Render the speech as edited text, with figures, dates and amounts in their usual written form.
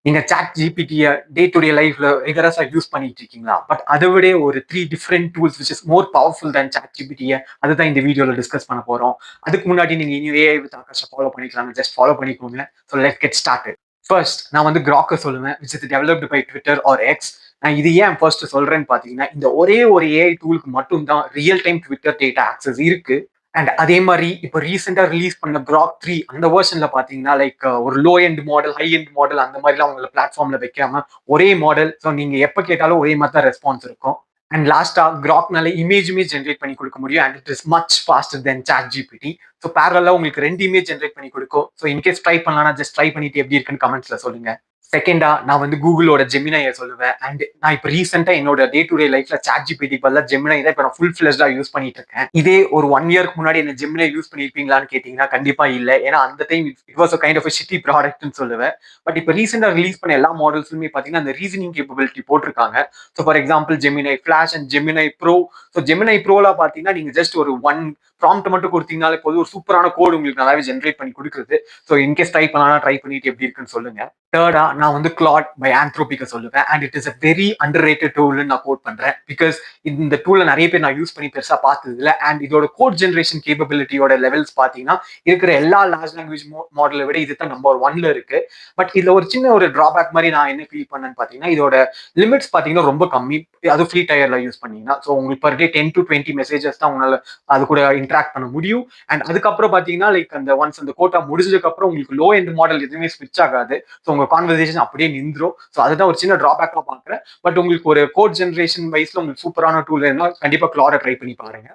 நீங்க chat ஜிபிடிய day to day லைஃப்ல ரிகரஸா use பண்ணிட்டு இருக்கீங்களா? பட் அதை விட ஒரு 3 different tools which is more powerful than சாட் ஜிபிடிய அதுதான் இந்த வீடியோல டிஸ்கஸ் பண்ண போறோம். அதுக்கு முன்னாடி நீங்க இனி ஏஐ வித் ஆகாஷ ஃபாலோ பண்ணிக்கலாம். ஜஸ்ட் ஃபாலோ பண்ணிக்கோங்க. So let's get started. First நான் வந்து கிராக்க சொல்லுவேன் which is developed by Twitter or X. நான் இது ஏன் ஃபர்ஸ்ட் சொல்றேன்னு பாத்தீங்கன்னா, இந்த ஒரே ஒரு ஏஐ டூலுக்கு மட்டும் தான் real time Twitter data access இருக்கு. அண்ட் அதே மாதிரி இப்போ ரீசெண்டா ரிலீஸ் பண்ண கிராக் 3 அந்த வெர்ஷன்ல பாத்தீங்கன்னா லைக் ஒரு low end model, high end model அந்த மாதிரிலாம் உங்களை பிளாட்ஃபார்ம்ல வைக்காம ஒரே மாடல். ஸோ நீங்க எப்ப கேட்டாலும் ஒரே மாதிரி தான் ரெஸ்பான்ஸ் இருக்கும். அண்ட் லாஸ்டா கிராக்னால இமேஜுமே ஜென்ரேட் பண்ணி கொடுக்க முடியும். And it is much faster than ChatGPT. So பேரலா உங்களுக்கு 2 இமேஜ் ஜென்ரேட் பண்ணி கொடுக்கும். ஸோ இன்கேஸ் ட்ரை பண்ணலாம், ஜஸ்ட் ட்ரை பண்ணிட்டு எப்படி இருக்குன்னு கமெண்ட்ஸ்ல சொல்லுங்க. செகண்டா நான் வந்து கூகுளோட ஜெமினாயை சொல்லுவேன். அண்ட் நான் இப்போ ரீசெண்டா என்னோட டே டு டே லைஃப்ல சாட் ஜிபிடி பதிலா ஜெமினாய் தான் இப்போ நான் ஃபுல் ஃபிளெஜ்டா யூஸ் பண்ணிட்டு இருக்கேன். இதே ஒரு 1 இயர்க்கு முன்னாடி என்ன ஜெமினாய் யூஸ் பண்ணிருப்பீங்களான்னு கேட்டீங்கன்னா கண்டிப்பா இல்ல. ஏன்னா அந்த time it was a kind of shitty ப்ராடக்ட்னு சொல்லுவேன். பட் இப்போ ரீசெண்டா ரிலீஸ் பண்ண எல்லா மாடல்ஸுமே பாத்தீங்கன்னா அந்த ரீசனிங் கேப்பபிலிட்டி போட்டிருக்காங்க. So for example Gemini Flash and Gemini Pro. So Gemini ப்ரோல பாத்தீங்கன்னா நீங்க ஜஸ்ட் ஒரு ப்ராம்ப்ட் மட்டும் கொடுத்தீங்கனாலே போதும், ஒரு சூப்பரான கோட் உங்களுக்கு நல்லாவே ஜென்ரேட் பண்ணி கொடுக்குறது. ஸோ இன்கேஸ் ட்ரை பண்ணலாம், ட்ரை பண்ணிட்டு எப்படி இருக்குன்னு சொல்லுங்க. தேர்டா நான் வந்து கிளாட் பை ஆந்த்ரோபிக்க சொல்லுவேன். And it is a very underrated டூல்னு நான் கோட் பண்றேன். பிகாஸ் இந்த டூலை நிறைய பேர் நான் யூஸ் பண்ணி பெருசா பார்த்தது இல்லை. அண்ட் இதோட கோட் ஜென்ரேஷன் கேப்பபிலிட்டியோட லெவல்ஸ் பார்த்தீங்கன்னா இருக்கிற எல்லா லார்ஜ் லாங்குவேஜ் மாடலை விட இது தான் நம்பர் 1ல இருக்கு. பட் இதுல ஒரு சின்ன ஒரு டிராபேக் மாதிரி நான் என்ன ஃபீல் பண்ணேன்னு பார்த்தீங்கன்னா, இதோட லிமிட்ஸ் பார்த்தீங்கன்னா ரொம்ப கம்மி. அது ஃப்ரீ டயர்ல யூஸ் பண்ணீங்கன்னா ஸோ உங்களுக்கு பர் டே 10 to 20 மெசேஜஸ் தான் உங்களால அது கூட இன்ட்ராக்ட் பண்ண முடியும். அண்ட் அதுக்கப்புறம் பார்த்தீங்கன்னா லைக் அந்த ஒன்ஸ் அந்த கோட்டா முடிஞ்சதுக்கு அப்புறம் உங்களுக்கு லோ எண்ட் மாடல் எதுவுமே ஸ்விட்ச் ஆகாது. ஸோ உங்க கான்வர்சேஷன் அப்படியே நின்றும். ஸோ அதுதான் ஒரு சின்ன டிராபேக்கா பாக்குறேன். பட் உங்களுக்கு ஒரு கோட் ஜென்ரேஷன் வைஸ்ல உங்களுக்கு சூப்பரான டூல் வேணும்னா கண்டிப்பா கிளாட ட்ரை பண்ணி பாருங்க.